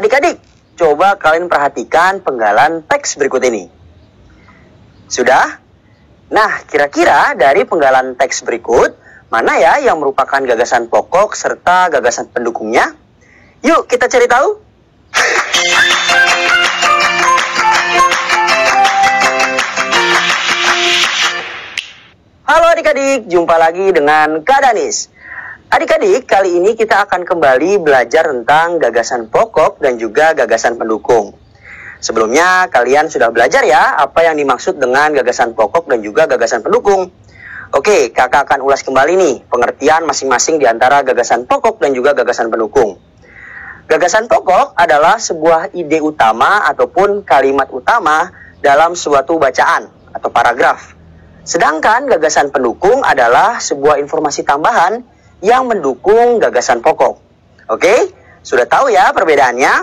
Adik-adik, coba kalian perhatikan penggalan teks berikut ini. Sudah? Nah, kira-kira dari penggalan teks berikut, mana ya yang merupakan gagasan pokok serta gagasan pendukungnya? Yuk kita cari tahu. Halo adik-adik, jumpa lagi dengan Kak Danis. Adik-adik, kali ini kita akan kembali belajar tentang gagasan pokok dan juga gagasan pendukung. Sebelumnya, kalian sudah belajar ya apa yang dimaksud dengan gagasan pokok dan juga gagasan pendukung. Oke, kakak akan ulas kembali nih pengertian masing-masing di antara gagasan pokok dan juga gagasan pendukung. Gagasan pokok adalah sebuah ide utama ataupun kalimat utama dalam suatu bacaan atau paragraf. Sedangkan gagasan pendukung adalah sebuah informasi tambahan yang mendukung gagasan pokok. Oke, sudah tahu ya perbedaannya?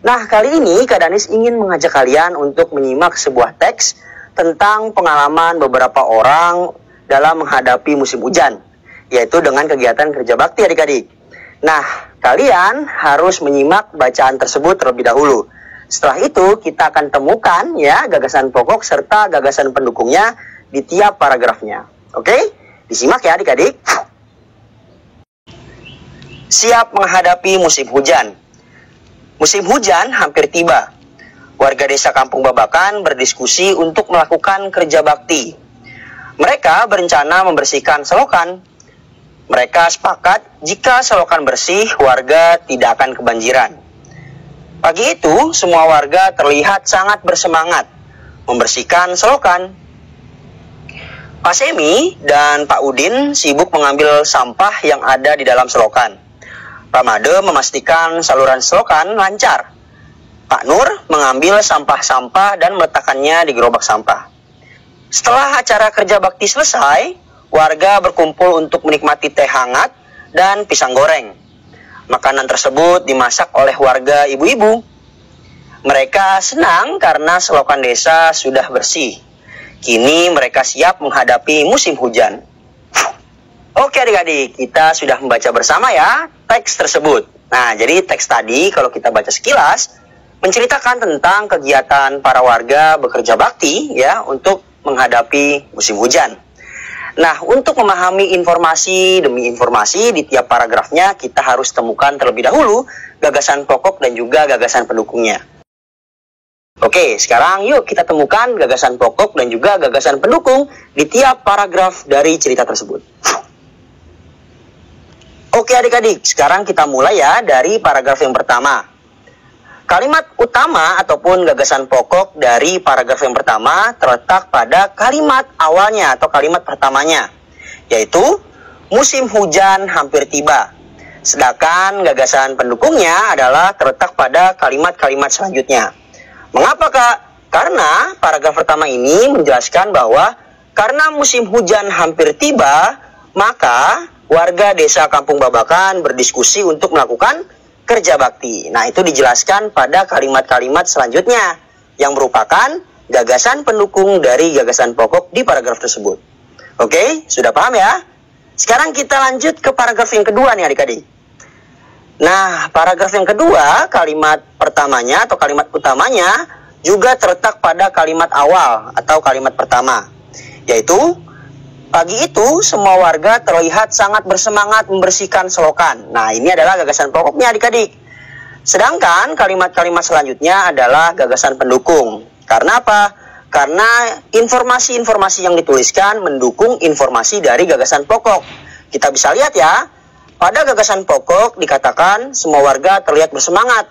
Nah, kali ini Kak Danis ingin mengajak kalian untuk menyimak sebuah teks tentang pengalaman beberapa orang dalam menghadapi musim hujan, yaitu dengan kegiatan kerja bakti adik-adik. Nah, kalian harus menyimak bacaan tersebut terlebih dahulu. Setelah itu, kita akan temukan ya gagasan pokok serta gagasan pendukungnya di tiap paragrafnya. Oke? Disimak ya adik-adik. Siap menghadapi musim hujan. Musim hujan hampir tiba. Warga desa Kampung Babakan berdiskusi untuk melakukan kerja bakti. Mereka berencana membersihkan selokan. Mereka sepakat jika selokan bersih, warga tidak akan kebanjiran. Pagi itu, semua warga terlihat sangat bersemangat membersihkan selokan. Pak Semi dan Pak Udin sibuk mengambil sampah yang ada di dalam selokan. Pak Made memastikan saluran selokan lancar. Pak Nur mengambil sampah-sampah dan meletakkannya di gerobak sampah. Setelah acara kerja bakti selesai, warga berkumpul untuk menikmati teh hangat dan pisang goreng. Makanan tersebut dimasak oleh warga ibu-ibu. Mereka senang karena selokan desa sudah bersih. Kini mereka siap menghadapi musim hujan. Oke adik-adik, kita sudah membaca bersama ya teks tersebut. Nah, jadi teks tadi kalau kita baca sekilas menceritakan tentang kegiatan para warga bekerja bakti ya untuk menghadapi musim hujan. Nah, untuk memahami informasi demi informasi di tiap paragrafnya, kita harus temukan terlebih dahulu gagasan pokok dan juga gagasan pendukungnya. Oke, sekarang yuk kita temukan gagasan pokok dan juga gagasan pendukung di tiap paragraf dari cerita tersebut. Oke adik-adik, sekarang kita mulai ya dari paragraf yang pertama. Kalimat utama ataupun gagasan pokok dari paragraf yang pertama terletak pada kalimat awalnya atau kalimat pertamanya, yaitu musim hujan hampir tiba. Sedangkan gagasan pendukungnya adalah terletak pada kalimat-kalimat selanjutnya. Mengapa Kak? Karena paragraf pertama ini menjelaskan bahwa karena musim hujan hampir tiba, maka warga desa Kampung Babakan berdiskusi untuk melakukan kerja bakti. Nah, itu dijelaskan pada kalimat-kalimat selanjutnya yang merupakan gagasan pendukung dari gagasan pokok di paragraf tersebut. Oke, sudah paham ya? Sekarang kita lanjut ke paragraf yang kedua nih adik-adik. Nah, paragraf yang kedua, kalimat pertamanya atau kalimat utamanya juga terletak pada kalimat awal atau kalimat pertama, yaitu pagi itu, semua warga terlihat sangat bersemangat membersihkan selokan. Nah, ini adalah gagasan pokoknya adik-adik. Sedangkan kalimat-kalimat selanjutnya adalah gagasan pendukung. Karena apa? Karena informasi-informasi yang dituliskan mendukung informasi dari gagasan pokok. Kita bisa lihat ya, pada gagasan pokok dikatakan semua warga terlihat bersemangat.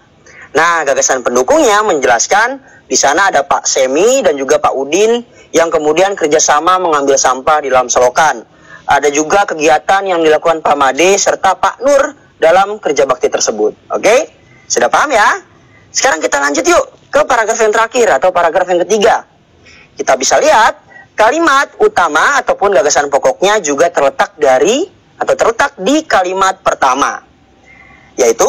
Nah, gagasan pendukungnya menjelaskan di sana ada Pak Semi dan juga Pak Udin yang kemudian kerjasama mengambil sampah di dalam selokan. Ada juga kegiatan yang dilakukan Pak Made serta Pak Nur dalam kerja bakti tersebut. Oke? Sudah paham ya? Sekarang kita lanjut yuk ke paragraf yang terakhir atau paragraf yang ketiga. Kita bisa lihat kalimat utama ataupun gagasan pokoknya juga terletak di kalimat pertama, yaitu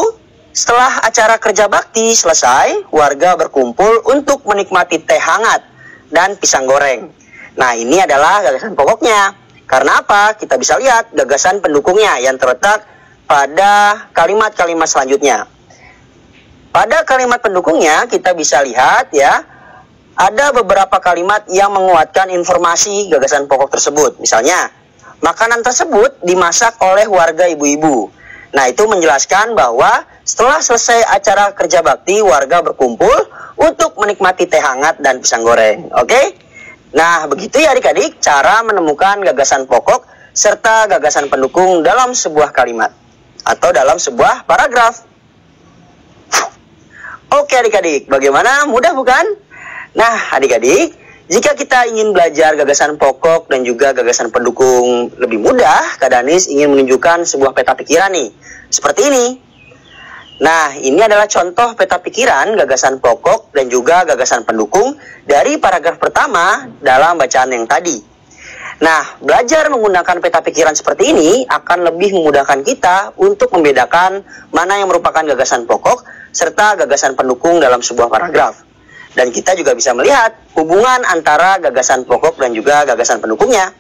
setelah acara kerja bakti selesai, warga berkumpul untuk menikmati teh hangat dan pisang goreng. Nah, ini adalah gagasan pokoknya. Karena apa? Kita bisa lihat gagasan pendukungnya yang terletak pada kalimat-kalimat selanjutnya. Pada kalimat pendukungnya kita bisa lihat ya, ada beberapa kalimat yang menguatkan informasi gagasan pokok tersebut. Misalnya, makanan tersebut dimasak oleh warga ibu-ibu. Nah, itu menjelaskan bahwa setelah selesai acara kerja bakti, warga berkumpul untuk menikmati teh hangat dan pisang goreng. Oke? Nah, begitu ya adik-adik cara menemukan gagasan pokok serta gagasan pendukung dalam sebuah kalimat atau dalam sebuah paragraf. Oke adik-adik, bagaimana? Mudah bukan? Nah adik-adik, jika kita ingin belajar gagasan pokok dan juga gagasan pendukung lebih mudah, Kak Danis ingin menunjukkan sebuah peta pikiran nih, seperti ini. Nah, ini adalah contoh peta pikiran gagasan pokok dan juga gagasan pendukung dari paragraf pertama dalam bacaan yang tadi. Nah, belajar menggunakan peta pikiran seperti ini akan lebih memudahkan kita untuk membedakan mana yang merupakan gagasan pokok serta gagasan pendukung dalam sebuah paragraf. Dan kita juga bisa melihat hubungan antara gagasan pokok dan juga gagasan pendukungnya.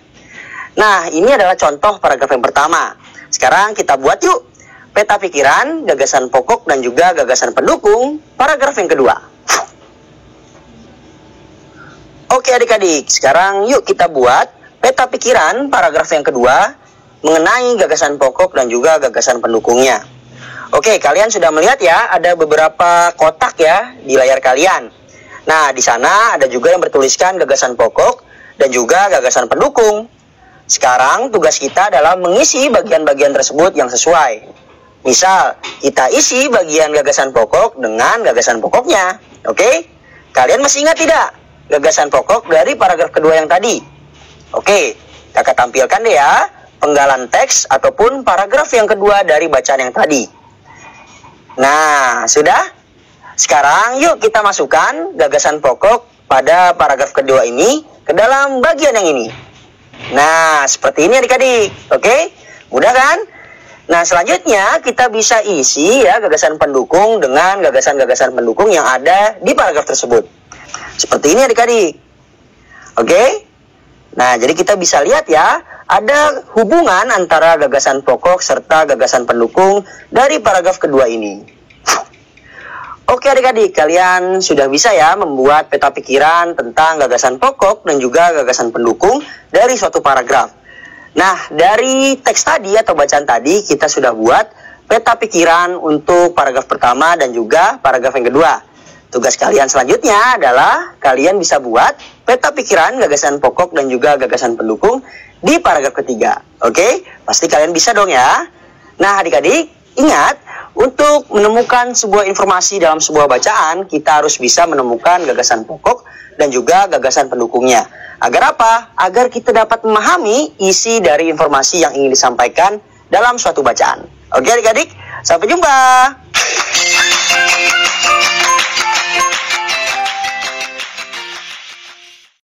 Nah, ini adalah contoh paragraf yang pertama. Sekarang kita buat yuk peta pikiran, gagasan pokok dan juga gagasan pendukung paragraf yang kedua. Oke adik-adik, sekarang yuk kita buat peta pikiran paragraf yang kedua mengenai gagasan pokok dan juga gagasan pendukungnya. Oke, kalian sudah melihat ya, ada beberapa kotak ya di layar kalian. Nah, di sana ada juga yang bertuliskan gagasan pokok dan juga gagasan pendukung. Sekarang tugas kita adalah mengisi bagian-bagian tersebut yang sesuai. Misal, kita isi bagian gagasan pokok dengan gagasan pokoknya. Oke? Kalian masih ingat tidak gagasan pokok dari paragraf kedua yang tadi? Oke, kakak tampilkan deh ya penggalan teks ataupun paragraf yang kedua dari bacaan yang tadi. Nah, sudah? Sekarang yuk kita masukkan gagasan pokok pada paragraf kedua ini ke dalam bagian yang ini. Nah, seperti ini adik-adik. Oke? Mudah kan? Nah, selanjutnya kita bisa isi ya gagasan pendukung dengan gagasan-gagasan pendukung yang ada di paragraf tersebut. Seperti ini adik-adik. Oke? Nah, jadi kita bisa lihat ya, ada hubungan antara gagasan pokok serta gagasan pendukung dari paragraf kedua ini. Oke adik-adik, kalian sudah bisa ya membuat peta pikiran tentang gagasan pokok dan juga gagasan pendukung dari suatu paragraf. Nah, dari teks tadi atau bacaan tadi kita sudah buat peta pikiran untuk paragraf pertama dan juga paragraf yang kedua. Tugas kalian selanjutnya adalah kalian bisa buat peta pikiran gagasan pokok dan juga gagasan pendukung di paragraf ketiga. Oke? Pasti kalian bisa dong ya. Nah adik-adik, ingat, untuk menemukan sebuah informasi dalam sebuah bacaan, kita harus bisa menemukan gagasan pokok dan juga gagasan pendukungnya. Agar apa? Agar kita dapat memahami isi dari informasi yang ingin disampaikan dalam suatu bacaan. Oke adik-adik, sampai jumpa.